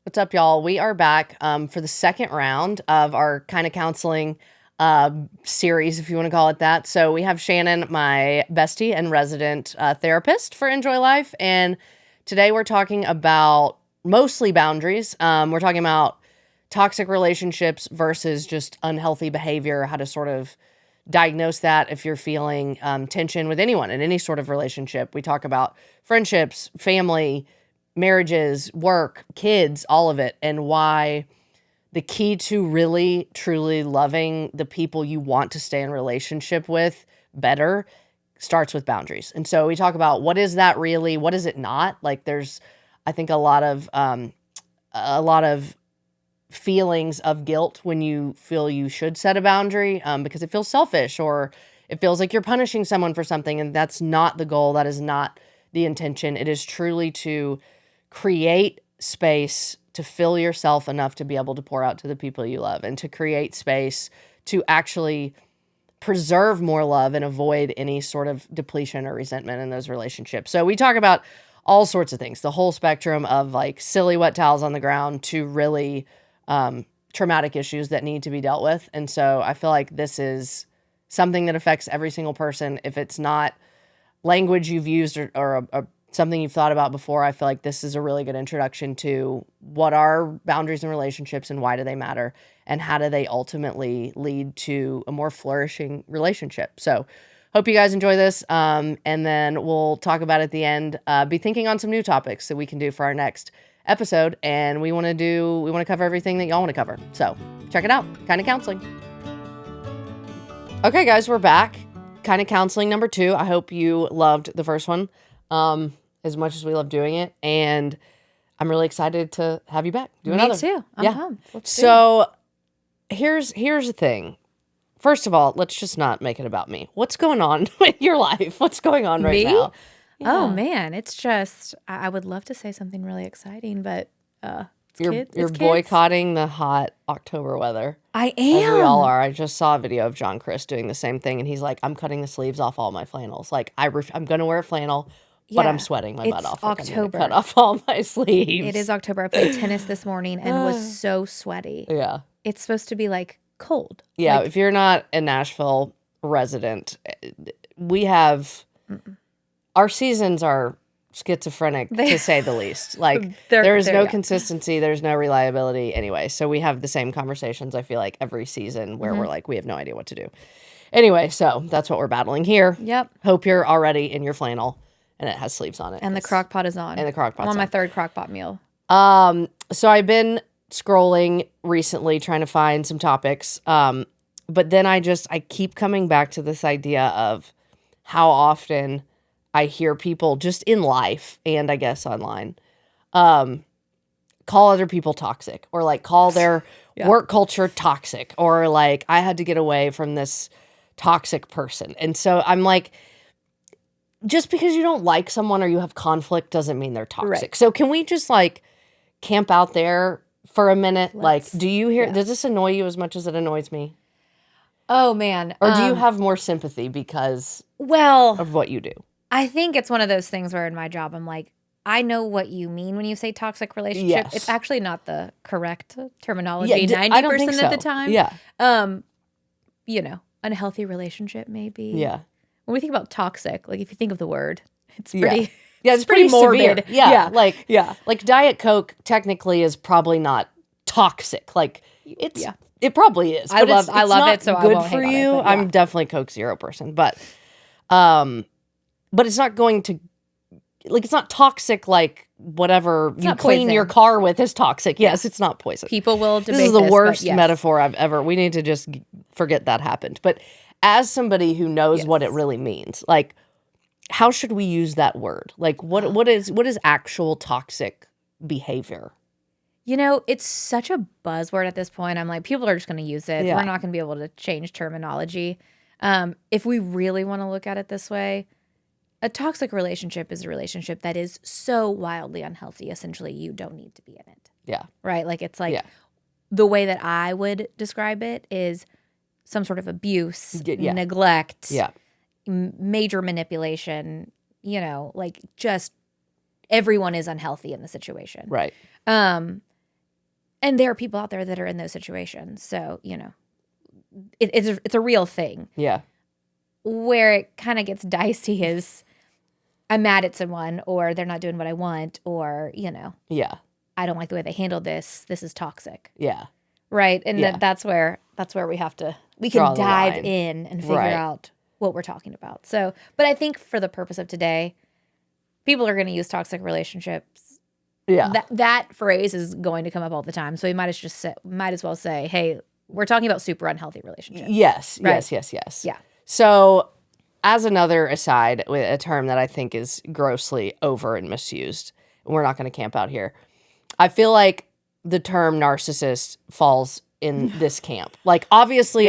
What's up, y'all? We are back for the second round of our kind of counseling series, if you want to call it that. So we have Shannon, my bestie and resident therapist for Enjoy Life. And today we're talking about mostly boundaries. We're talking about toxic relationships versus just unhealthy behavior, how to sort of diagnose that if you're feeling tension with anyone in any sort of relationship. We talk about friendships, family, marriages, work, kids, all of it, and why the key to really, truly loving the people you want to stay in relationship with better starts with boundaries. And so we talk about what is that really, what is it not? Like there's, I think a lot of feelings of guilt when you feel you should set a boundary because it feels selfish or it feels like you're punishing someone for something. And that's not the goal. That is not the intention. It is truly to create space to fill yourself enough to be able to pour out to the people you love and to create space to actually preserve more love and avoid any sort of depletion or resentment in those relationships. So we talk about all sorts of things, the whole spectrum of like silly wet towels on the ground to really traumatic issues that need to be dealt with. And so I feel like this is something that affects every single person. If it's not language you've used or something you've thought about before, I feel like this is a really good introduction to what are boundaries in relationships and why do they matter and how do they ultimately lead to a more flourishing relationship. So hope you guys enjoy this. And then we'll talk about it at the end. Be thinking on some new topics that we can do for our next episode. And we want to cover everything that y'all want to cover. So check it out. Kind of Counseling. Okay, guys, we're back. Kind of Counseling number 2. I hope you loved the first one as much as we love doing it. And I'm really excited to have you back. Do another. Me too. I'm pumped. So here's the thing. First of all, let's just not make it about me. What's going on in your life? What's going on right now? Yeah. Oh man, it's just I would love to say something really exciting, but You're boycotting the hot October weather. I am. As we all are. I just saw a video of John Chris doing the same thing, and he's like, "I'm cutting the sleeves off all my flannels. Like I'm gonna wear a flannel, but I'm sweating my butt off. Like, October. I'm gonna cut off all my sleeves. It is October. I played tennis this morning and was so sweaty. Yeah, it's supposed to be like cold. Yeah, if you're not a Nashville resident, we have our seasons are schizophrenic to say the least. Like there is no consistency, there's no reliability anyway. So we have the same conversations, I feel like, every season where we're like, we have no idea what to do. Anyway, so that's what we're battling here. Yep. Hope you're already in your flannel and it has sleeves on it. And the crock pot is on. And the crock pot's I'm on my third crock pot meal. So I've been scrolling recently trying to find some topics. But then I keep coming back to this idea of how often I hear people just in life and I guess online, call other people toxic or like call their work culture toxic or like I had to get away from this toxic person. And so I'm like, just because you don't like someone or you have conflict doesn't mean they're toxic. Right. So can we just like camp out there for a minute? Do you hear, does this annoy you as much as it annoys me? Oh man. Or do you have more sympathy because of what you do? I think it's one of those things where in my job, I'm like, I know what you mean when you say toxic relationship. Yes. It's actually not the correct terminology 90% of the time. Yeah. Unhealthy relationship maybe. Yeah. When we think about toxic, like if you think of the word, it's pretty it's pretty morbid. Severe. Yeah. Like Diet Coke technically is probably not toxic. Like it probably is. I love it, so I won't hate on it. Good for you. I'm definitely Coke Zero person, but it's not going to, like, it's not toxic like whatever you clean poison. Your car with is toxic. Yes, it's not poison. People will debate this is the worst metaphor I've ever, we need to just forget that happened. But as somebody who knows what it really means, like, how should we use that word? Like, what is actual toxic behavior? It's such a buzzword at this point. I'm like, people are just going to use it. Yeah. We're not going to be able to change terminology. If we really want to look at it this way, a toxic relationship is a relationship that is so wildly unhealthy. Essentially, you don't need to be in it. Yeah. Right? Like, it's like the way that I would describe it is some sort of abuse, neglect, major manipulation, like just everyone is unhealthy in the situation. Right. And there are people out there that are in those situations. So, it's a real thing. Yeah. Where it kind of gets dicey is I'm mad at someone, or they're not doing what I want, or, Yeah. I don't like the way they handled this. This is toxic. Yeah. Right. And that's where we Draw can the dive line. in and figure out what we're talking about. So, but I think for the purpose of today, people are going to use toxic relationships. Yeah. That phrase is going to come up all the time. So we might as well say, hey, we're talking about super unhealthy relationships. Yes. Right? Yes. Yeah. So, as another aside, with a term that I think is grossly over and misused, and we're not going to camp out here, I feel like the term narcissist falls in this camp. Like, obviously,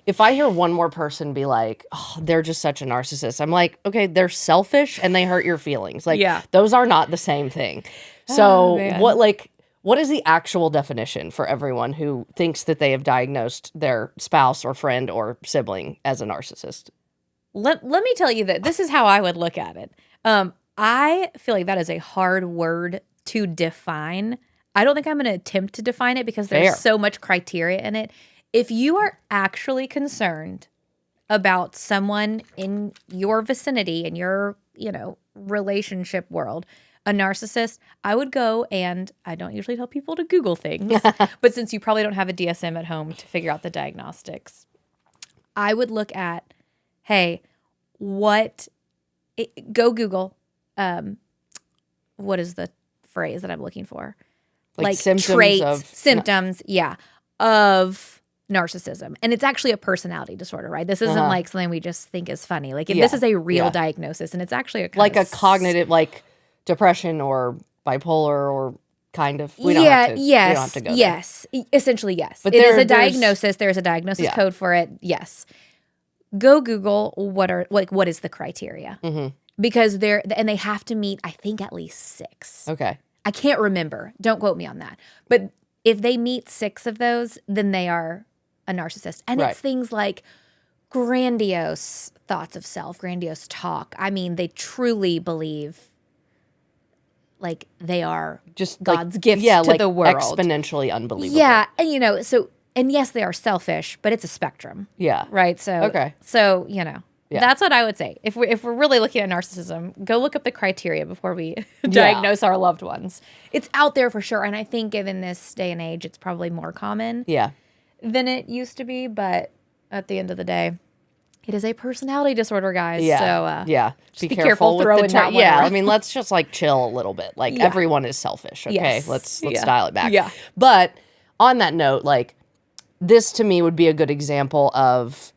if I hear one more person be like, oh, they're just such a narcissist, I'm like, okay, they're selfish and they hurt your feelings. Like, those are not the same thing. So, what is the actual definition for everyone who thinks that they have diagnosed their spouse or friend or sibling as a narcissist? Let me tell you that this is how I would look at it. I feel like that is a hard word to define. I don't think I'm going to attempt to define it because there's so much criteria in it. If you are actually concerned about someone in your vicinity, in your, relationship world, a narcissist, I would go, and I don't usually tell people to Google things, but since you probably don't have a DSM at home to figure out the diagnostics, I would look at, hey, go Google, what is the phrase that I'm looking for? Like symptoms, of narcissism. And it's actually a personality disorder, right? This isn't like something we just think is funny. Like this is a real diagnosis, and it's actually a cognitive, like depression or bipolar or kind of. We don't have to go there. Essentially, yes. But it is a diagnosis. There's a diagnosis code for it. Yes. Go Google what is the criteria. Mm-hmm. Because they have to meet, I think, at least 6. Okay. I can't remember. Don't quote me on that. But if they meet 6 of those, then they are a narcissist. And it's things like grandiose thoughts of self, grandiose talk. I mean, they truly believe like they are just God's gift to the world. Exponentially unbelievable. Yeah. And, and yes, they are selfish, but it's a spectrum. Yeah. Right? So, that's what I would say. If we're really looking at narcissism, go look up the criteria before we diagnose our loved ones. It's out there for sure. And I think given this day and age, it's probably more common than it used to be. But at the end of the day, it is a personality disorder, guys. Yeah. So, just be careful throwing that one Yeah. around. I mean, let's just chill a little bit. Everyone is selfish. Okay. Yes. Let's dial it back. Yeah. But on that note, this to me would be a good example of,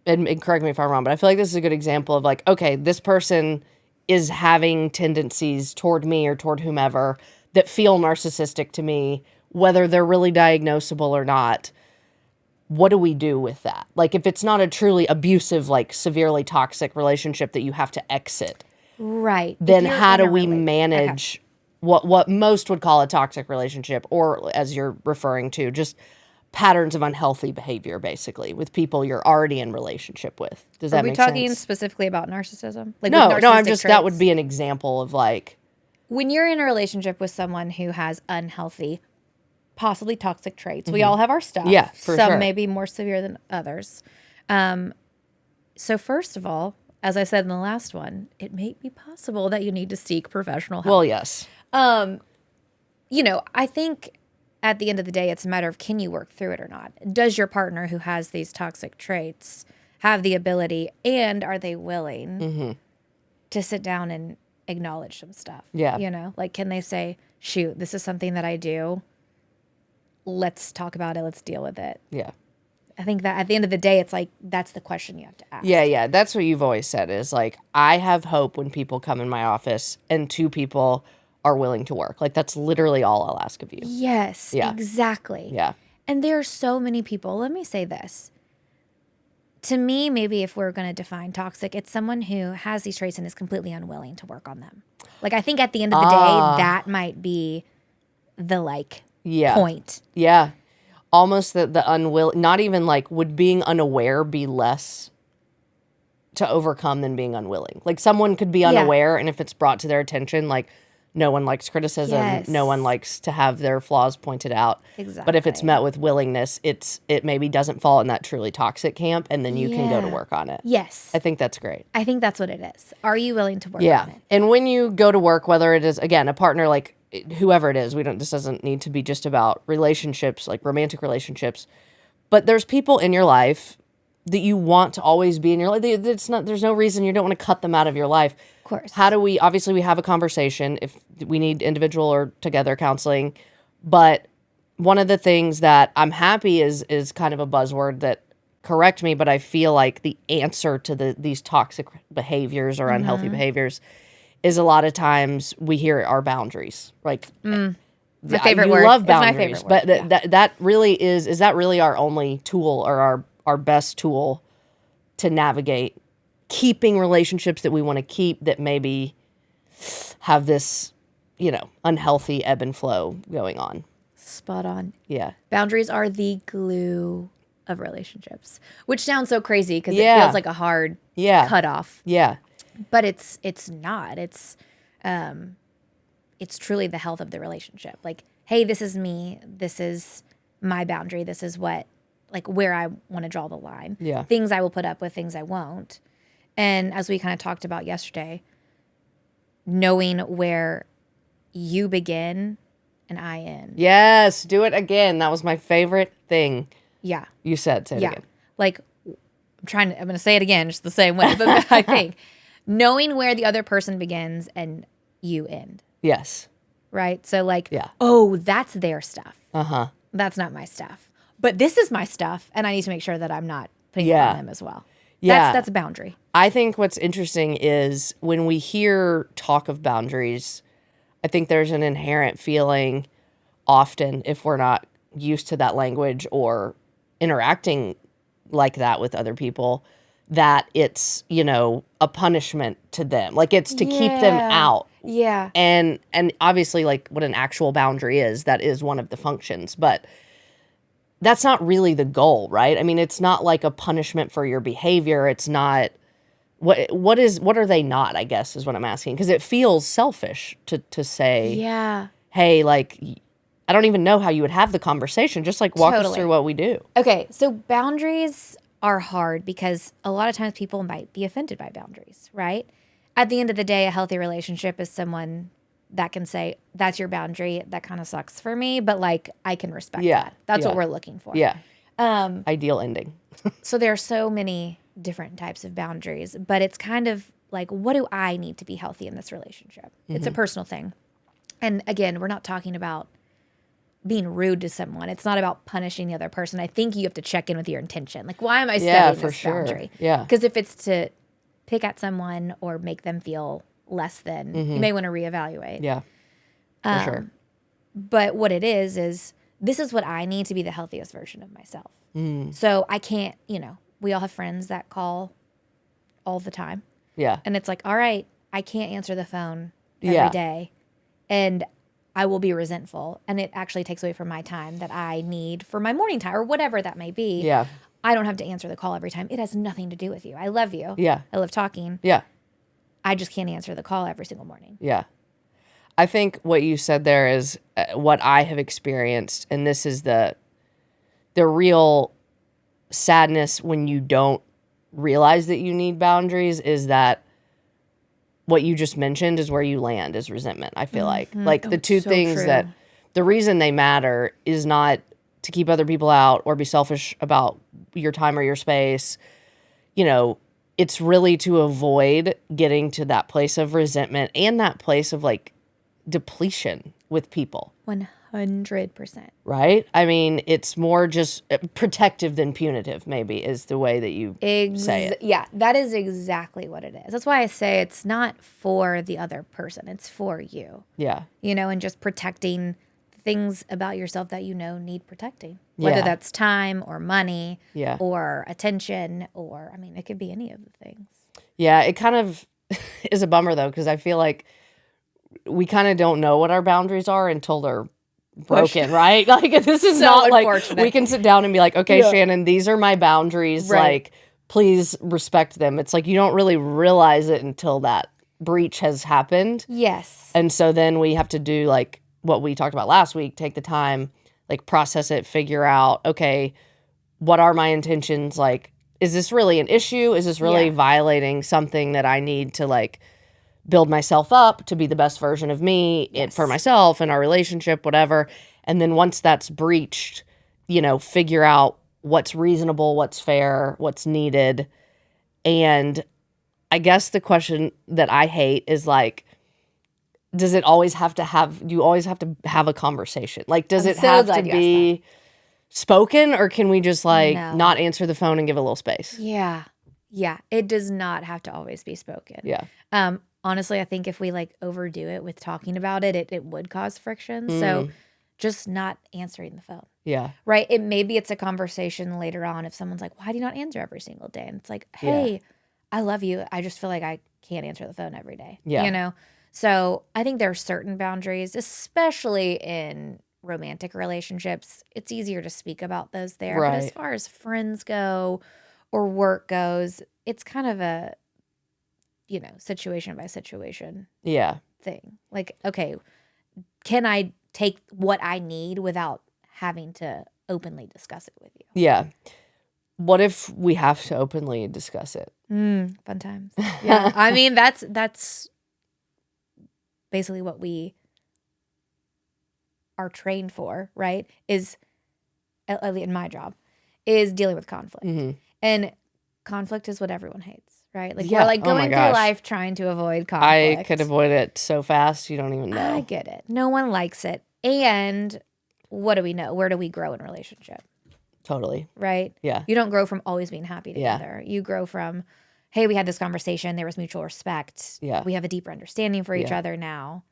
and correct me if I'm wrong, but I feel like this is a good example of okay, this person is having tendencies toward me or toward whomever that feel narcissistic to me, whether they're really diagnosable or not. What do we do with that? If it's not a truly abusive, severely toxic relationship that you have to exit. Right. Then how do we manage what most would call a toxic relationship, or as you're referring to, just patterns of unhealthy behavior, basically, with people you're already in relationship with. Does that make sense? Are we talking specifically about narcissism? No, I'm just, that would be an example of when you're in a relationship with someone who has unhealthy, possibly toxic traits. We all have our stuff. Yeah, for Some sure. may be more severe than others. So first of all, as I said in the last one, it may be possible that you need to seek professional help. Well, yes. I think at the end of the day, it's a matter of, can you work through it or not? Does your partner who has these toxic traits have the ability, and are they willing to sit down and acknowledge some stuff? Yeah. Can they say, shoot, this is something that I do. Let's talk about it. Let's deal with it. Yeah. I think that at the end of the day, it's that's the question you have to ask. Yeah. That's what you've always said is I have hope when people come in my office and 2 people are willing to work. That's literally all I'll ask of you. Yes, exactly. Yeah. And there are so many people. Let me say this. To me, maybe if we're going to define toxic, it's someone who has these traits and is completely unwilling to work on them. I think at the end of the day, that might be the point. Yeah. Almost the unwilling, not even would being unaware be less to overcome than being unwilling? Someone could be unaware, and if it's brought to their attention, no one likes criticism. Yes. No one likes to have their flaws pointed out. Exactly. But if it's met with willingness, it maybe doesn't fall in that truly toxic camp, and then you can go to work on it. Yes. I think that's great. I think that's what it is. Are you willing to work on it? And when you go to work, whether it is, again, a partner, like whoever it is, this doesn't need to be just about relationships, like romantic relationships, but there's people in your life that you want to always be in your life. There's no reason you don't want to cut them out of your life. Of course. How do we, obviously we have a conversation if we need individual or together counseling, but one of the things that I'm happy is kind of a buzzword that, correct me, but I feel like the answer to these toxic behaviors or unhealthy behaviors is a lot of times we hear our boundaries. Like, my favorite word. Love It's my boundaries, favorite word. but that really is that really our only tool or our best tool to navigate keeping relationships that we want to keep that maybe have this, unhealthy ebb and flow going on. Spot on. Yeah. Boundaries are the glue of relationships, which sounds so crazy because it feels like a hard cutoff. Yeah. But it's not. It's truly the health of the relationship. Like, hey, this is me. This is my boundary. This is what, like, where I want to draw the line. Yeah. Things I will put up with, things I won't. And as we kind of talked about yesterday, knowing where you begin and I end. Yes, do it again. That was my favorite thing. Yeah. You said, say it again. Like, I'm going to say it again, just the same way. But I think knowing where the other person begins and you end. Yes. Right? So, like, oh, that's their stuff. Uh-huh. That's not my stuff. But this is my stuff, and I need to make sure that I'm not putting it on them as well. Yeah. That's a boundary. I think what's interesting is when we hear talk of boundaries, I think there's an inherent feeling often, if we're not used to that language or interacting like that with other people, that it's, a punishment to them. Like it's to keep them out. Yeah. And obviously, like what an actual boundary is, that is one of the functions, but that's not really the goal, right? I mean, it's not like a punishment for your behavior. It's not what are they not, I guess, is what I'm asking. Because it feels selfish to say, hey, like, I don't even know how you would have the conversation. Just like walk us through what we do. Okay, so boundaries are hard because a lot of times people might be offended by boundaries, right? At the end of the day, a healthy relationship is someone that can say, that's your boundary. That kind of sucks for me, but like I can respect that. That's what we're looking for. Yeah. Ideal ending. So there are so many different types of boundaries, but it's kind of like, what do I need to be healthy in this relationship? Mm-hmm. It's a personal thing. And again, we're not talking about being rude to someone. It's not about punishing the other person. I think you have to check in with your intention. Like, why am I setting this boundary? Yeah. Because if it's to pick at someone or make them feel less than, you may want to reevaluate. Yeah, for sure. But what it is this is what I need to be the healthiest version of myself. So I can't, we all have friends that call all the time. Yeah. And it's like, all right, I can't answer the phone every day. And I will be resentful. And it actually takes away from my time that I need for my morning time or whatever that may be. Yeah. I don't have to answer the call every time. It has nothing to do with you. I love you. Yeah. I love talking. Yeah. I just can't answer the call every single morning. Yeah. I think what you said there is what I have experienced, and this is the real sadness when you don't realize that you need boundaries, is that what you just mentioned is where you land is resentment, I feel like. Like the two things that the reason they matter is not to keep other people out or be selfish about your time or your space. It's really to avoid getting to that place of resentment and that place of like depletion with people. 100%. Right? I mean, it's more just protective than punitive, maybe, is the way that you say it. Yeah, that is exactly what it is. That's why I say it's not for the other person. It's for you. Yeah. And just protecting things about yourself that need protecting. Whether that's time or money or attention or, I mean, it could be any of the things. Yeah, it kind of is a bummer, though, because I feel like we kind of don't know what our boundaries are until they're broken, right? Like, this is not like we can sit down and be like, okay, Shannon, these are my boundaries. Right. Like, please respect them. It's like you don't really realize it until that breach has happened. Yes. And so then we have to do like what we talked about last week, take the time, like process it, figure out, okay, what are my intentions? Like, is this really an issue? Is this really violating something that I need to like build myself up to be the best version of me for myself and our relationship, whatever. And then once that's breached, figure out what's reasonable, what's fair, what's needed. And I guess the question that I hate is like, do you always have to have a conversation? Like, does it have to be spoken, or can we just like not answer the phone and give a little space? Yeah. Yeah. It does not have to always be spoken. Yeah. Honestly, I think if we like overdo it with talking about it, it would cause friction. So just not answering the phone. Yeah. Right. Maybe it's a conversation later on if someone's like, why do you not answer every single day? And it's like, hey, I love you. I just feel like I can't answer the phone every day. Yeah. So I think there are certain boundaries, especially in romantic relationships. It's easier to speak about those there. Right. But as far as friends go or work goes, it's kind of a, situation by situation thing. Like, okay, can I take what I need without having to openly discuss it with you? Yeah. What if we have to openly discuss it? Fun times. Yeah. I mean, that's basically what we are trained for, right? Is, in my job, is dealing with conflict. Mm-hmm. And conflict is what everyone hates, right? Like we're like going through life trying to avoid conflict. I could avoid it so fast, you don't even know. I get it. No one likes it. And what do we know? Where do we grow in relationship? Totally. Right? Yeah. You don't grow from always being happy together. You grow from, hey, we had this conversation. There was mutual respect. Yeah. We have a deeper understanding for each other now.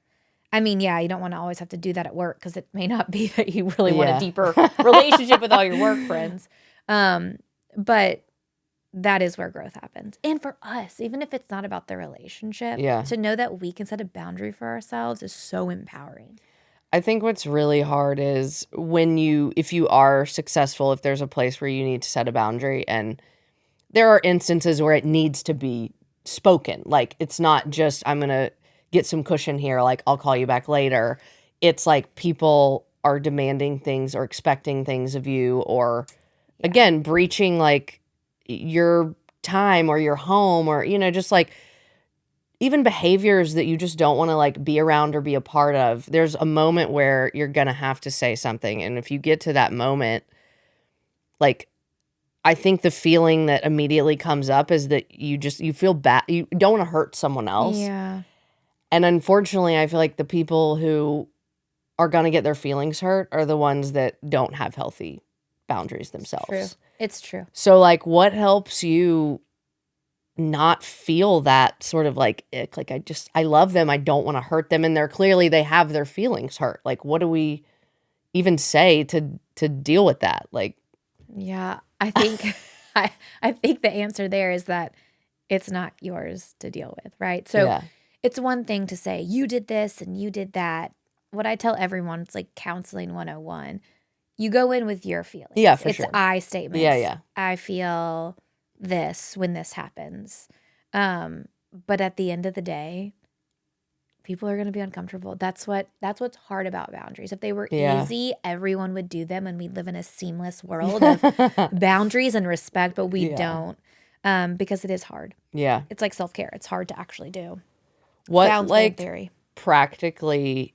I mean, you don't want to always have to do that at work because it may not be that you really want a deeper relationship with all your work friends. But that is where growth happens. And for us, even if it's not about the relationship, to know that we can set a boundary for ourselves is so empowering. I think what's really hard is if you are successful, if there's a place where you need to set a boundary, and there are instances where it needs to be spoken. Like, it's not just, I'm going to get some cushion here, like, I'll call you back later. It's like people are demanding things or expecting things of you, or, again, breaching, like, your time or your home, or, just like, even behaviors that you just don't want to like be around or be a part of. There's a moment where you're going to have to say something. And if you get to that moment, like, I think the feeling that immediately comes up is that you feel bad. You don't want to hurt someone else. Yeah. And unfortunately, I feel like the people who are going to get their feelings hurt are the ones that don't have healthy boundaries themselves. It's true. So like, what helps you not feel that sort of like ick? Like, I love them. I don't want to hurt them. And they have their feelings hurt. Like, what do we even say to deal with that? Like, yeah, I think, I think the answer there is that it's not yours to deal with. Right. So it's one thing to say you did this and you did that. What I tell everyone, it's like counseling 101. You go in with your feelings. Yeah, for it's sure. I statements. Yeah. I feel this when this happens. But at the end of the day, people are going to be uncomfortable. That's what's hard about boundaries. If they were easy, everyone would do them and we'd live in a seamless world of boundaries and respect, but we don't. Because it is hard. Yeah. It's like self-care. It's hard to actually do. What Sounds like theory. Practically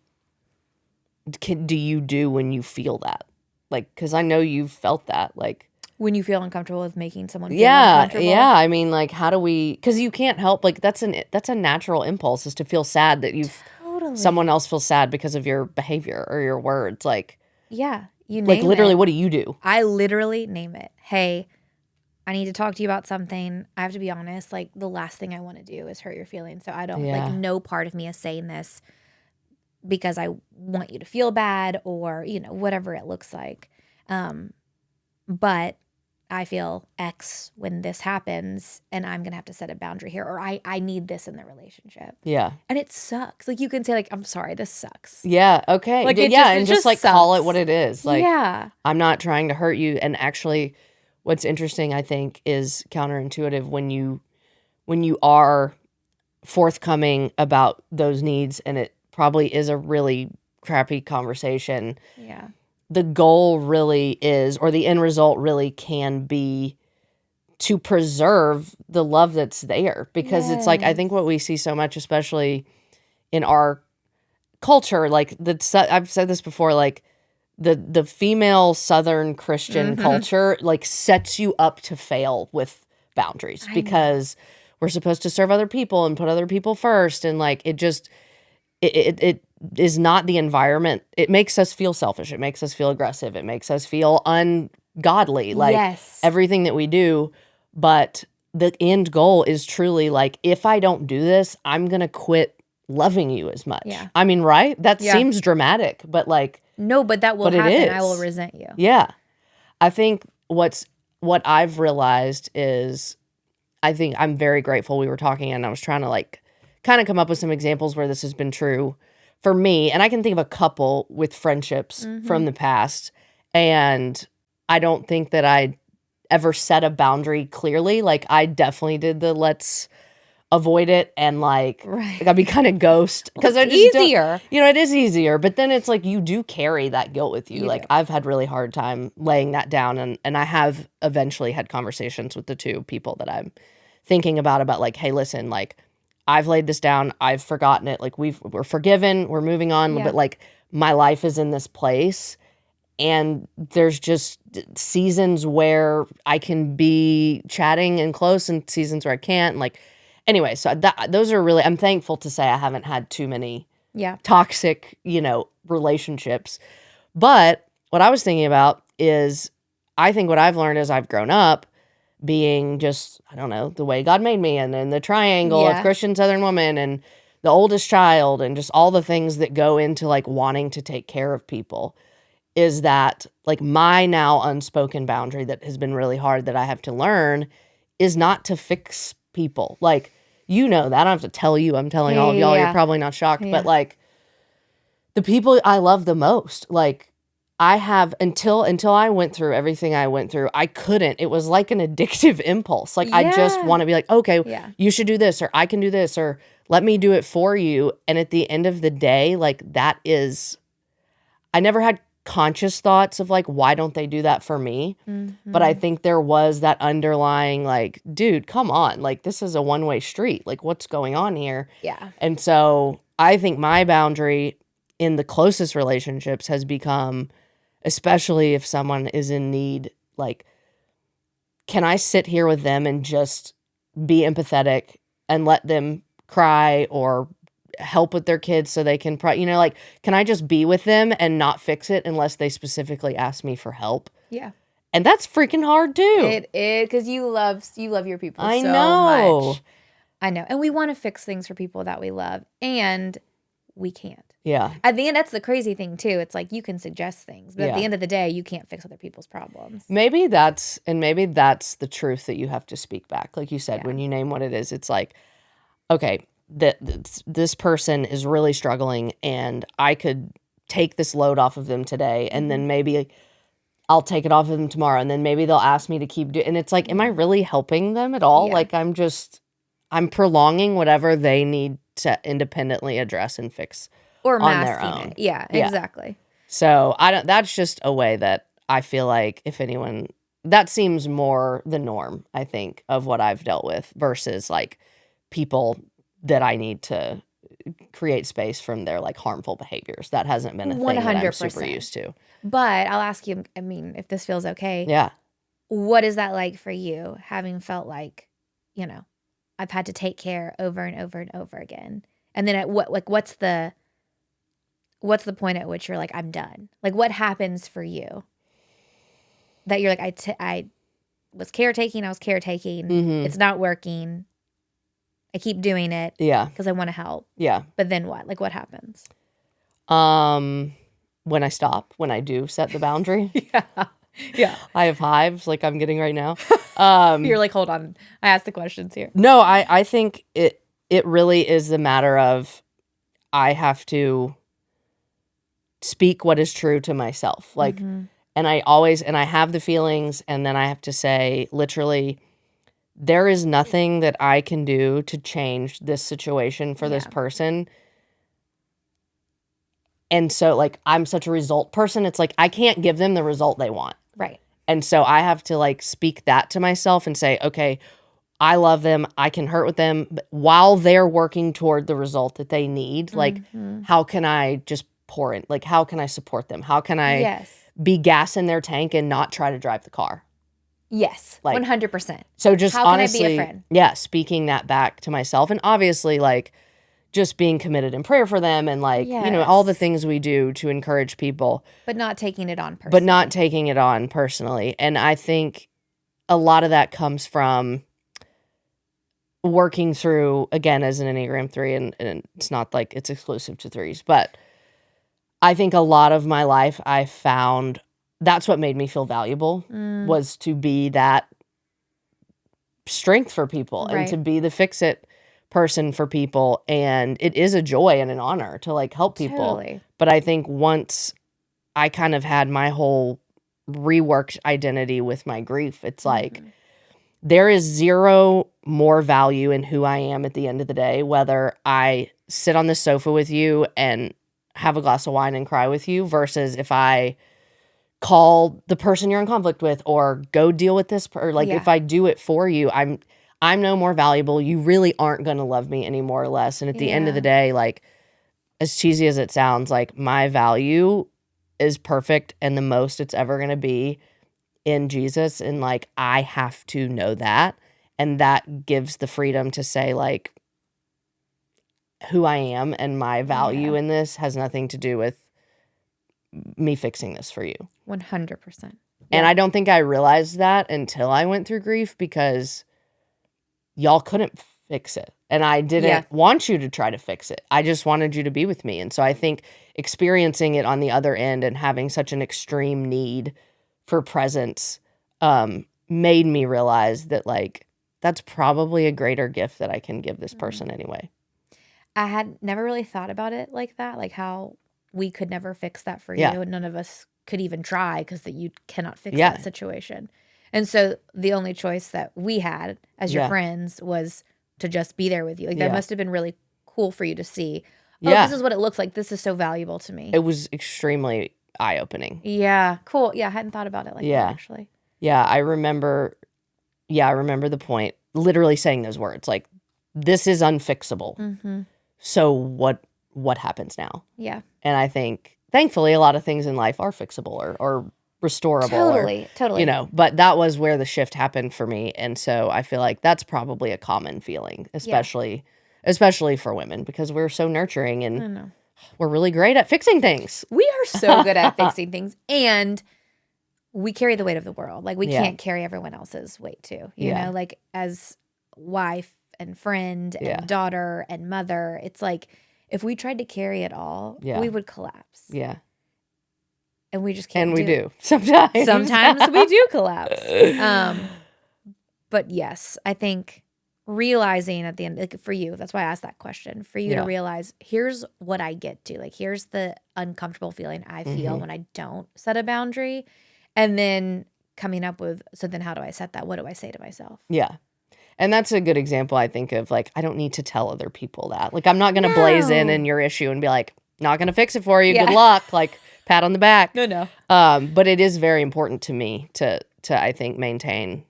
do you do when you feel that? Like, because I know you've felt that, like, when you feel uncomfortable with making someone feel uncomfortable. Yeah. I mean, like, how do we? Because you can't help. Like, that's a natural impulse, is to feel sad that someone else feels sad because of your behavior or your words. Like, you name like literally, it. what do you do? I literally name it. Hey, I need to talk to you about something. I have to be honest. Like, the last thing I want to do is hurt your feelings. So I don't like. No part of me is saying this because I want you to feel bad or whatever it looks like. But I feel X when this happens, and I'm going to have to set a boundary here, or I need this in the relationship. Yeah. And it sucks. Like, you can say, like, I'm sorry, this sucks. Yeah, okay. Like, and just like sucks. call it what it is. Like, I'm not trying to hurt you. And actually, what's interesting, I think, is counterintuitive when you are forthcoming about those needs, and it probably is a really crappy conversation. Yeah. The goal really is, or the end result really can be, to preserve the love that's there. Because it's like, I think what we see so much, especially in our culture, like I've said this before, like the female Southern Christian culture, like sets you up to fail with boundaries, because we're supposed to serve other people and put other people first. And like, it just, it is not the environment. It makes us feel selfish. It makes us feel aggressive. It makes us feel ungodly, like everything that we do. But the end goal is truly like, if I don't do this, I'm going to quit loving you as much. Yeah. I mean, right? That seems dramatic, but like, no, but that will happen. I will resent you. Yeah. I think what I've realized is, I think I'm very grateful we were talking, and I was trying to like kind of come up with some examples where this has been true for me. And I can think of a couple with friendships from the past. And I don't think that I ever set a boundary clearly. Like, I definitely did the let's avoid it, and like I'd be kind of ghost, because it's easier. It is easier, but then it's like you do carry that guilt with you. Like, I've had really hard time laying that down, and I have eventually had conversations with the two people that I'm thinking about like, hey, listen, like, I've laid this down, I've forgotten it, like, we're forgiven, we're moving on, but like, my life is in this place. And there's just seasons where I can be chatting and close, and seasons where I can't. And like, anyway, so those are really, I'm thankful to say I haven't had too many toxic, relationships. But what I was thinking about is, I think what I've learned as I've grown up, being just, I don't know, the way God made me, and then the triangle of Christian Southern woman, and the oldest child, and just all the things that go into like wanting to take care of people, is that like my now unspoken boundary that has been really hard that I have to learn is not to fix people. Like, that I don't have to tell you, I'm telling all of y'all, you're probably not shocked, but like, the people I love the most, like, I have, until I went through everything I went through, I couldn't. It was like an addictive impulse. Like, I just want to be like, okay, you should do this, or I can do this, or let me do it for you. And at the end of the day, like, that is, I never had conscious thoughts of like, why don't they do that for me? But I think there was that underlying like, dude, come on, like, this is a one-way street, like, what's going on here? And so I think my boundary in the closest relationships has become, especially if someone is in need, like, can I sit here with them and just be empathetic and let them cry or help with their kids so they can, like, can I just be with them and not fix it unless they specifically ask me for help? And that's freaking hard too. It is, because you love your people so much. I know. And we want to fix things for people that we love, and we can't. At the end, that's the crazy thing too. It's like, you can suggest things, but at the end of the day, you can't fix other people's problems. Maybe that's the truth that you have to speak back. Like you said, when you name what it is, it's like, okay, this person is really struggling, and I could take this load off of them today, and then maybe I'll take it off of them tomorrow, and then maybe they'll ask me to keep doing. And it's like, am I really helping them at all? Like, I'm prolonging whatever they need to independently address and fix or on their own. Exactly. So that's just a way that I feel like, if anyone, that seems more the norm, I think, of what I've dealt with, versus like people that I need to create space from their like harmful behaviors. That hasn't been a thing that I'm super used to. But I'll ask you, I mean, if this feels okay. What is that like for you, having felt like, I've had to take care over and over and over again? And then at what's the point at which you're like, I'm done? Like, what happens for you that you're like, I was caretaking. It's not working. I keep doing it because I want to help. But then what? Like, what happens? When I do set the boundary. I have hives like I'm getting right now. You're like, hold on, I asked the questions here. No, I think it really is the matter of, I have to speak what is true to myself. Like, and I have the feelings, and then I have to say, literally, there is nothing that I can do to change this situation for this person. And so, like, I'm such a result person. It's like, I can't give them the result they want. Right. And so I have to, like, speak that to myself and say, okay, I love them. I can hurt with them. But while they're working toward the result that they need, like, how can I just pour in? Like, how can I support them? How can I be gas in their tank and not try to drive the car? Yes, like, 100%. So just how honestly, can I be a friend? Yeah, speaking that back to myself. And obviously, like, just being committed in prayer for them and, like, you know, all the things we do to encourage people. But not taking it on personally. And I think a lot of that comes from working through, again, as an Enneagram 3, and it's not like it's exclusive to 3s, but I think a lot of my life I found that's what made me feel valuable was to be that strength for people and to be the fix-it person for people. And it is a joy and an honor to, like, help people. Totally. But I think once I kind of had my whole reworked identity with my grief, it's like there is zero more value in who I am at the end of the day, whether I sit on the sofa with you and have a glass of wine and cry with you versus if I call the person you're in conflict with or go deal with this, or like if I do it for you, I'm no more valuable. You really aren't going to love me any more or less. And at the end of the day, like, as cheesy as it sounds, like, my value is perfect and the most it's ever going to be in Jesus. And, like, I have to know that. And that gives the freedom to say, like, who I am and my value in this has nothing to do with me fixing this for you. 100%. And I don't think I realized that until I went through grief, because y'all couldn't fix it. And I didn't want you to try to fix it. I just wanted you to be with me. And so I think experiencing it on the other end and having such an extreme need for presence made me realize that, like, that's probably a greater gift that I can give this person anyway. I had never really thought about it like that, like how we could never fix that for you, and none of us could even try because that you cannot fix that situation. And so the only choice that we had as your friends was to just be there with you. Like, that must have been really cool for you to see. Oh, this is what it looks like. This is so valuable to me. It was extremely eye-opening. Yeah, cool. Yeah, I hadn't thought about it like that, actually. Yeah, I remember the point, literally saying those words, like, this is unfixable. So what happens now? Yeah. And I think, thankfully, a lot of things in life are fixable or restorable. Totally. You know, but that was where the shift happened for me. And so I feel like that's probably a common feeling, especially for women, because we're so nurturing and we're really great at fixing things. We are so good at fixing things. And we carry the weight of the world. Like, we can't carry everyone else's weight too. You know, like, as wife and friend and daughter and mother, it's like, if we tried to carry it all, we would collapse. Yeah. And we just can't. And we do sometimes. Sometimes we do collapse. But yes, I think realizing at the end, like, for you, that's why I asked that question, for you to realize, here's what I get to. Like, here's the uncomfortable feeling I feel when I don't set a boundary. And then coming up with, so then how do I set that? What do I say to myself? Yeah. And that's a good example, I think, of, like, I don't need to tell other people that. Like, I'm not going to blaze in your issue and be like, not going to fix it for you. Good luck. Like, pat on the back. No. But it is very important to me to I think, maintain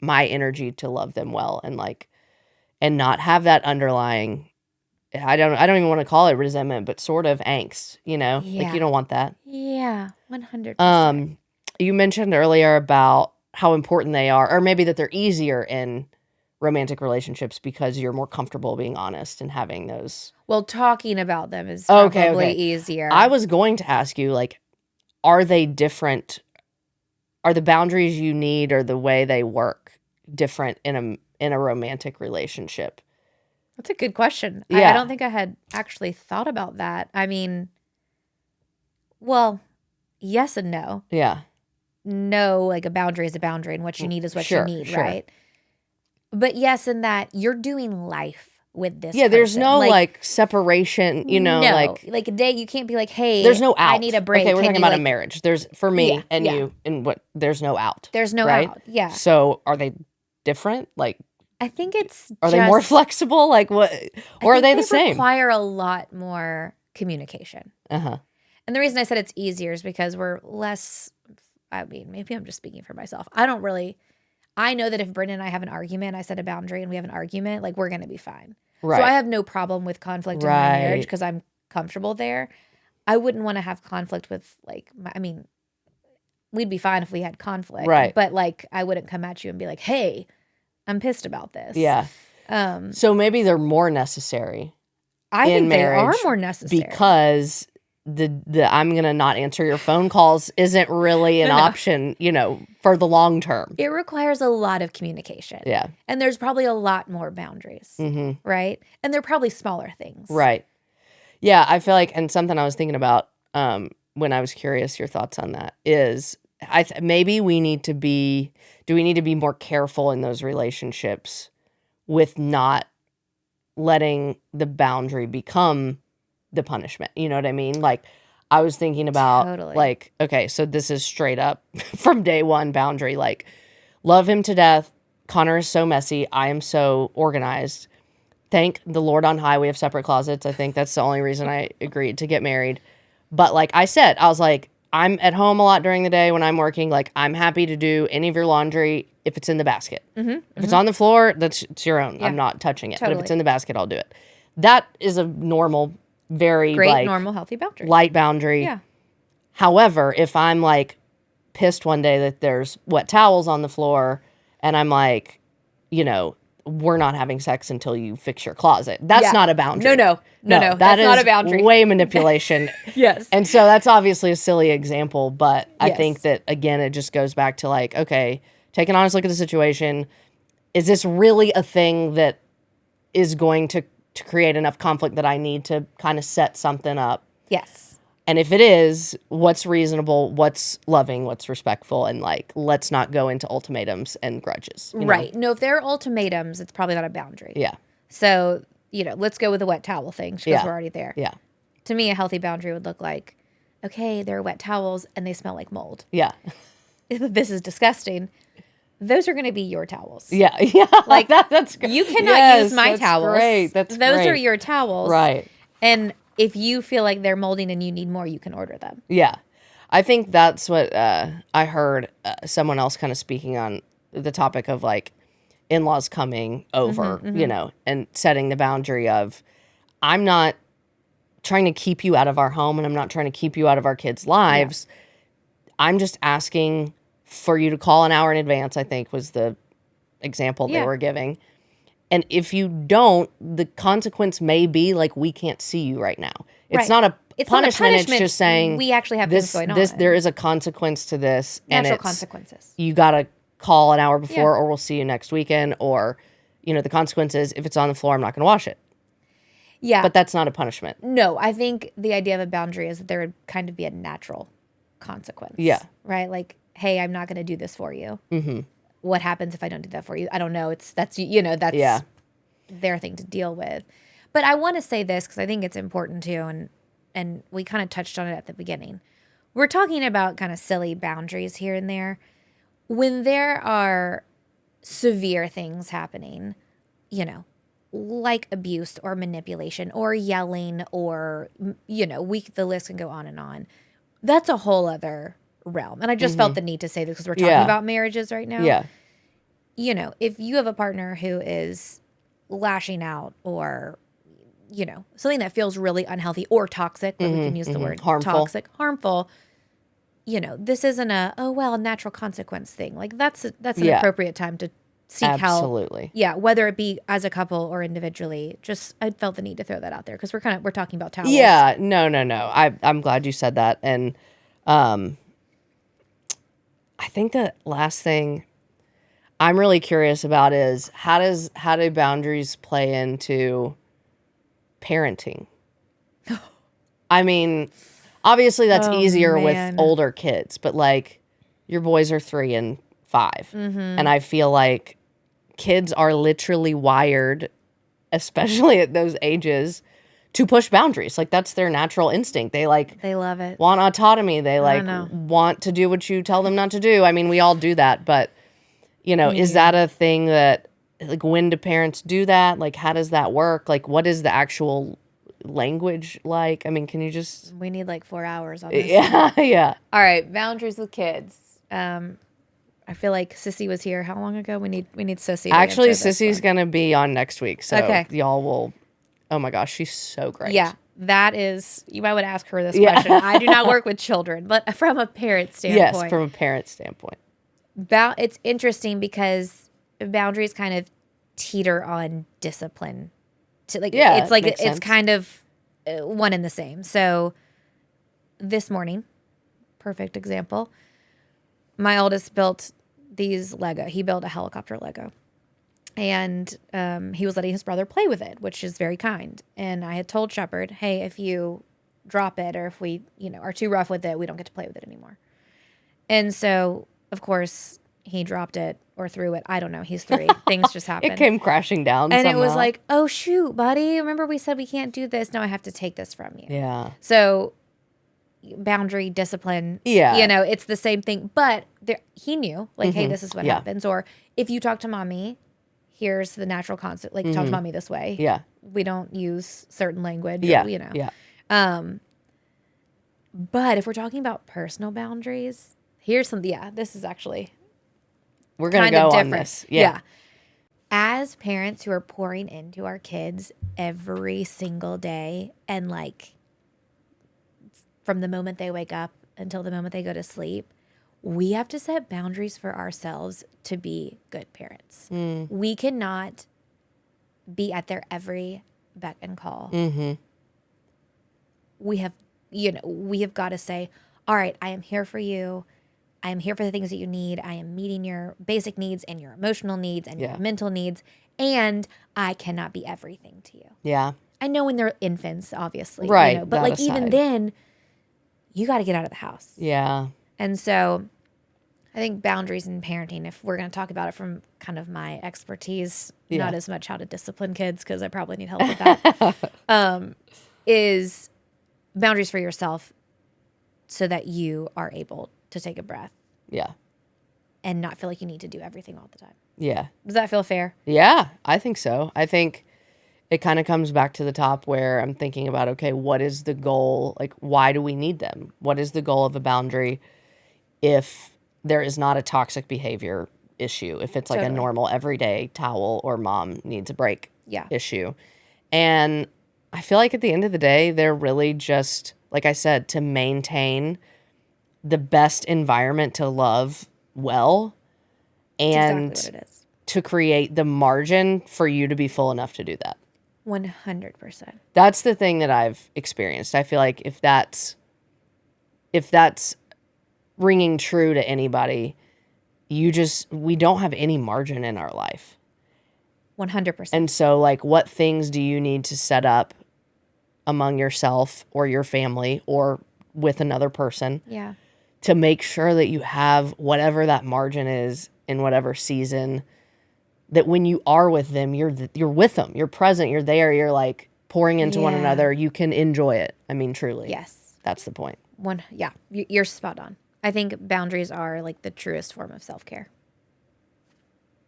my energy to love them well and, like, and not have that underlying, I don't even want to call it resentment, but sort of angst, you know? Like, you don't want that. Yeah, 100%. You mentioned earlier about how important they are, or maybe that they're easier in romantic relationships because you're more comfortable being honest and having those. Well, talking about them is probably easier. I was going to ask you, like, are they different? Are the boundaries you need or the way they work different in a romantic relationship? That's a good question. I don't think I had actually thought about that. I mean, well, yes and no. Yeah. No, like, a boundary is a boundary, and what you need is what you need, right? But yes, in that you're doing life with this person. There's no, like, separation, you know, like a day you can't be like, hey, there's no out. I need a break. Okay, we're talking about a marriage. There's, for me and you, and what, there's no out. There's no right? out. Yeah. So are they different? Like, I think it's Are they more flexible? Like what? Or are they the same? Require a lot more communication. Uh-huh. And the reason I said it's easier is because we're less, I mean, maybe I'm just speaking for myself. I know that if Brendan and I have an argument, I set a boundary and we have an argument, like we're going to be fine. Right. So I have no problem with conflict in my marriage because I'm comfortable there. I wouldn't want to have conflict with we'd be fine if we had conflict. Right. But like, I wouldn't come at you and be like, hey, I'm pissed about this. Yeah. So maybe they're more necessary. I think they are more necessary. Because the I'm going to not answer your phone calls isn't really an option, for the long term. It requires a lot of communication. Yeah. And there's probably a lot more boundaries. Mm-hmm. Right? And they're probably smaller things. Right. Yeah, I feel like, and something I was thinking about when I was curious your thoughts on that is maybe we need to be more careful in those relationships with not letting the boundary become the punishment. You know what I mean? Like, I was thinking about, like, okay, so this is straight up from day one boundary. Like, love him to death. Connor is so messy. I am so organized. Thank the Lord on high we have separate closets. I think that's the only reason I agreed to get married. But like I said, I was like, I'm at home a lot during the day when I'm working. Like, I'm happy to do any of your laundry if it's in the basket. Mm-hmm, if it's on the floor, it's your own. Yeah, I'm not touching it. Totally. But if it's in the basket, I'll do it. That is a normal, very great, normal, healthy boundary. Light boundary. Yeah. However, if I'm like pissed one day that there's wet towels on the floor and I'm like, we're not having sex until you fix your closet. That's not a boundary. No. That's not a boundary. Way manipulation. Yes. And so that's obviously a silly example, but I think that, again, it just goes back to like, okay, take an honest look at the situation. Is this really a thing that is going to create enough conflict that I need to kind of set something up? Yes. And if it is, what's reasonable, what's loving, what's respectful, and like, let's not go into ultimatums and grudges. Right. No, if there are ultimatums, it's probably not a boundary. Yeah. So, let's go with the wet towel thing because we're already there. Yeah. To me, a healthy boundary would look like, okay, there are wet towels and they smell like mold. Yeah. This is disgusting. Those are going to be your towels. Yeah. Yeah. Like, that's good. You cannot use my towels. Great. Those are your towels. Right. And if you feel like they're molding and you need more, you can order them. Yeah. I think that's what I heard someone else kind of speaking on the topic of like in-laws coming over, and setting the boundary of, I'm not trying to keep you out of our home and I'm not trying to keep you out of our kids' lives. Yeah. I'm just asking for you to call an hour in advance, I think was the example they were giving. And if you don't, the consequence may be like, we can't see you right now. It's not a punishment. It's just saying we actually have things going on. There is a consequence to this. Natural consequences. You got to call an hour before or we'll see you next weekend. Or, the consequence is if it's on the floor, I'm not going to wash it. Yeah. But that's not a punishment. No, I think the idea of a boundary is that there would kind of be a natural consequence. Yeah. Right? Like, hey, I'm not going to do this for you. Mm-hmm. What happens if I don't do that for you? I don't know. That's their thing to deal with. But I want to say this because I think it's important too, and we kind of touched on it at the beginning. We're talking about kind of silly boundaries here and there. When there are severe things happening, like abuse or manipulation or yelling or, the list can go on and on. That's a whole other realm. And I just felt the need to say this because we're talking about marriages right now. Yeah. If you have a partner who is lashing out or, something that feels really unhealthy or toxic, but we can use the word harmful, this isn't a natural consequence thing. Like that's an appropriate time to seek help. Yeah. Whether it be as a couple or individually, I felt the need to throw that out there because we're talking about towels. Yeah. No. I'm glad you said that. And, I think the last thing I'm really curious about is how do boundaries play into parenting? I mean, obviously that's easier with older kids, but like your boys are 3 and 5. Mm-hmm. And I feel like kids are literally wired, especially at those ages, to push boundaries. Like that's their natural instinct. They love it. Want autonomy. They want to do what you tell them not to do. I mean, we all do that, but is that a thing that like, when do parents do that? Like, how does that work? Like, what is the actual language like? I mean, can you just... We need like 4 hours on this. Yeah, yeah. All right, boundaries with kids. I feel like Sissy was here. How long ago? We need Sissy to Actually, answer this Sissy's one. going to be on next week, so Okay. y'all will... Oh my gosh, she's so great. Yeah, that is... You might want to ask her this question. I do not work with children, but from a parent standpoint. Yes, from a parent standpoint. It's interesting because boundaries kind of teeter on discipline. It's like it's sense. kind of one and the same. So this morning, perfect example, my oldest built these Lego. He built a helicopter Lego. And he was letting his brother play with it, which is very kind. And I had told Shepard, hey, if you drop it or if we, are too rough with it, we don't get to play with it anymore. And so, of course, he dropped it or threw it. I don't know. He's 3. Things just happened. It came crashing down and somehow. It was like, oh, shoot, buddy. Remember we said we can't do this? No, I have to take this from you. Yeah. So boundary, discipline. Yeah. It's the same thing. But he knew, like, hey, this is what happens. Or if you talk to mommy, here's the natural concept. Like, talk to mommy this way. Yeah. We don't use certain language. Yeah. Or, Yeah. But if we're talking about personal boundaries, here's some. Yeah, this is actually we're gonna go on this. Yeah. As parents who are pouring into our kids every single day, and like from the moment they wake up until the moment they go to sleep, we have to set boundaries for ourselves to be good parents. We cannot be at their every beck and call. We have got to say, all right, I am here for you. I am here for the things that you need. I am meeting your basic needs and your emotional needs and your mental needs. And I cannot be everything to you. Yeah. I know when they're infants, obviously. Right. But like even then, you got to get out of the house. Yeah. And so I think boundaries in parenting, if we're going to talk about it from kind of my expertise, not as much how to discipline kids, because I probably need help with that, is boundaries for yourself so that you are able to take a breath. Yeah. And not feel like you need to do everything all the time. Yeah. Does that feel fair? Yeah, I think so. I think it kind of comes back to the top where I'm thinking about, okay, what is the goal? Like, why do we need them? What is the goal of a boundary if there is not a toxic behavior issue? If it's like a normal everyday towel or mom needs a break issue. And I feel like at the end of the day, they're really just, like I said, to maintain the best environment to love well and That's exactly what it is. To create the margin for you to be full enough to do that. 100%. That's the thing that I've experienced. I feel like if that's ringing true to anybody, we don't have any margin in our life. 100%. And so, like, what things do you need to set up among yourself or your family or with another person to make sure that you have whatever that margin is in whatever season, that when you are with them, you're with them, you're present, you're there, you're like pouring into one another, you can enjoy it. I mean, truly. Yes. That's the point. You're spot on. I think boundaries are like the truest form of self-care.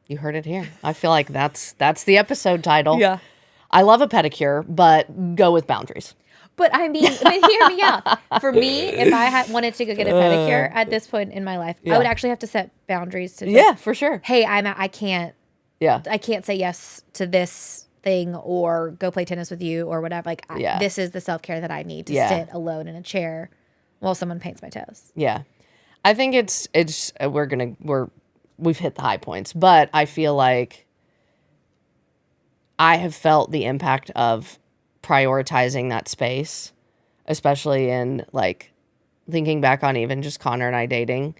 You heard it here. I feel like that's the episode title. Yeah. I love a pedicure, but go with boundaries. But I mean, hear me out. For me, if I wanted to go get a pedicure at this point in my life, I would actually have to set boundaries to for sure. Hey, I can't say yes to this thing or go play tennis with you or whatever. Like this is the self-care that I need to sit alone in a chair while someone paints my toes. Yeah. I think we've hit the high points, but I feel like I have felt the impact of prioritizing that space, especially in like thinking back on even just Connor and I dating.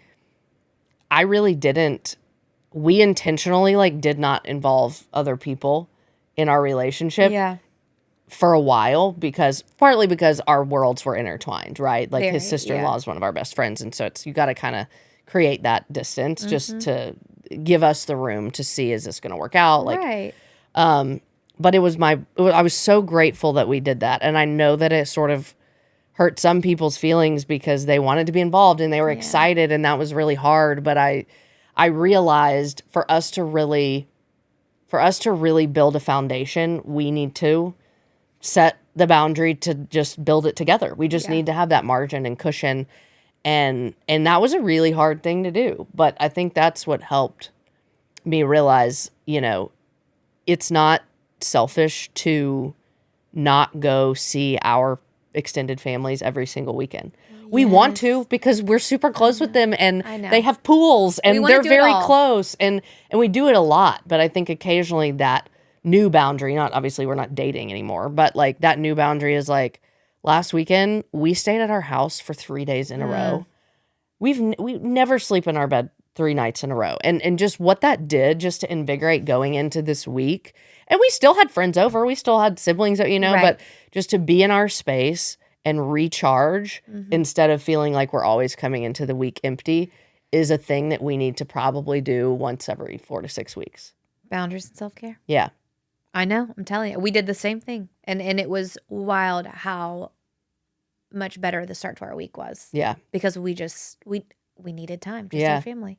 We intentionally like did not involve other people in our relationship for a while, partly because our worlds were intertwined, right? Like his sister-in-law is one of our best friends. And so you got to kind of create that distance just to give us the room to see, is this going to work out? Like, right. But I was so grateful that we did that. And I know that it sort of hurt some people's feelings because they wanted to be involved and they were excited, and that was really hard. But I realized for us to really for us to really build a foundation, we need to set the boundary to just build it together. We just need to have that margin and cushion. And that was a really hard thing to do. But I think that's what helped me realize, you know, it's not selfish to not go see our extended families every single weekend. We want to because we're super close with them and they have pools and they're very close and we do it a lot. But I think occasionally that new boundary, not obviously we're not dating anymore, but like that new boundary is like last weekend we stayed at our house for 3 days in a row. We never sleep in our bed 3 nights in a row. And just what that did just to invigorate going into this week. And we still had friends over. We still had siblings, you know, but just to be in our space and recharge instead of feeling like we're always coming into the week empty is a thing that we need to probably do once every 4 to 6 weeks. Boundaries and self-care. Yeah. I know. I'm telling you. We did the same thing. And it was wild how much better the start to our week was. Yeah. Because we needed time, just our family.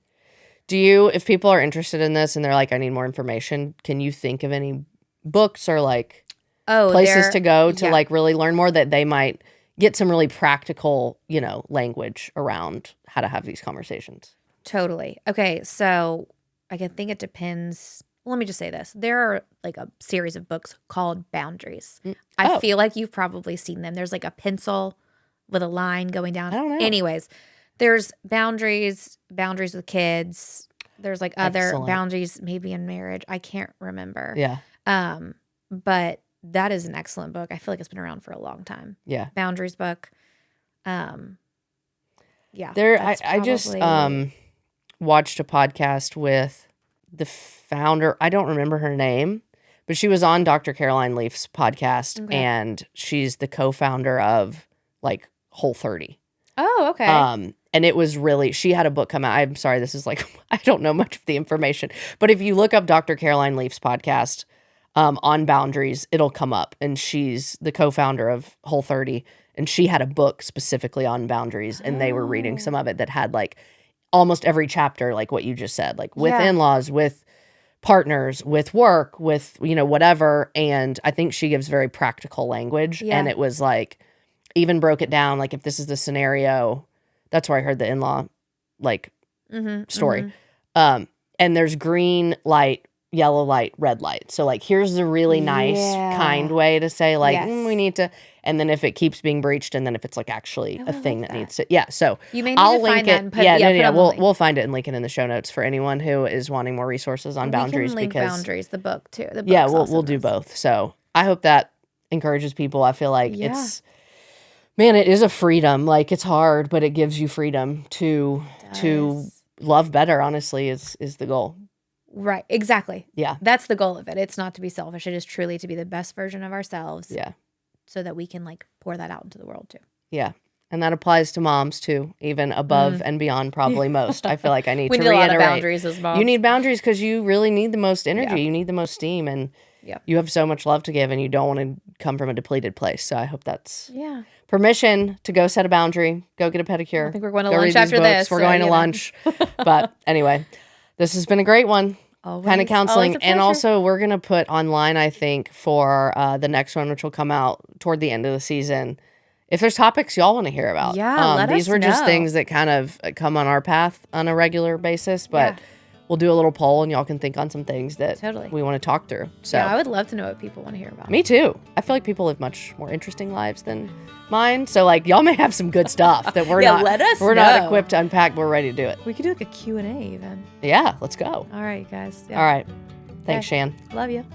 Do you, if people are interested in this and they're like, I need more information, can you think of any books or like places to go to like really learn more that they might get some really practical, you know, language around how to have these conversations? Totally. Okay. So I can think it depends. Let me just say this. There are like a series of books called Boundaries. I feel like you've probably seen them. There's like a pencil with a line going down. I don't know. Anyways, there's boundaries with kids. There's like other boundaries maybe in marriage. I can't remember. Yeah. But that is an excellent book. I feel like it's been around for a long time. Yeah. Boundaries book. Yeah. I just watched a podcast with the founder. I don't remember her name, but she was on Dr. Caroline Leaf's podcast, and she's the co-founder of like Whole30. Oh, okay. And it was really, she had a book come out. I'm sorry, this is like, I don't know much of the information, but if you look up Dr. Caroline Leaf's podcast on boundaries, it'll come up. And she's the co-founder of Whole30, and she had a book specifically on boundaries, and they were reading some of it that had like almost every chapter, like what you just said, like with in-laws, with partners, with work, with, you know, whatever. And I think she gives very practical language. And it was like, even broke it down, like if this is the scenario, that's where I heard the in-law like story. And there's green light, yellow light, red light. So like here's the really nice kind way to say like we need to, and then if it keeps being breached, and then if it's like actually a thing that needs to so you may need I'll to link find it. that and put, We'll find it and link it in the show notes for anyone who is wanting more resources on boundaries. We can link because Boundaries, the book too. The we'll do both. So I hope that encourages people. I feel like it's, man, it is a freedom. Like it's hard, but it gives you freedom to love better, honestly, is the goal. Right. Exactly. Yeah. That's the goal of it. It's not to be selfish. It is truly to be the best version of ourselves. Yeah. So that we can like pour that out into the world too. Yeah. And that applies to moms too, even above and beyond probably most. I feel like I need to reiterate. reiterate. A lot of boundaries as moms. You need boundaries because you really need the most energy. You need the most steam, and you have so much love to give, and you don't want to come from a depleted place. So I hope that's permission to go set a boundary, go get a pedicure. I think we're going to lunch after this. We're going to lunch. But anyway, this has been a great one. Kind of counseling. And also we're going to put online, I think, for the next one, which will come out toward the end of the season, if there's topics y'all want to hear about. These were just things that kind of come on our path on a regular basis, but we'll do a little poll and y'all can think on some things that we want to talk through. So I would love to know what people want to hear about. Me too. I feel like people live much more interesting lives than mine. So like y'all may have some good stuff that we're not equipped to unpack, but we're ready to do it. We could do like a Q&A even. Yeah, let's go. All right, guys. All right. Thanks, Shan. Love you.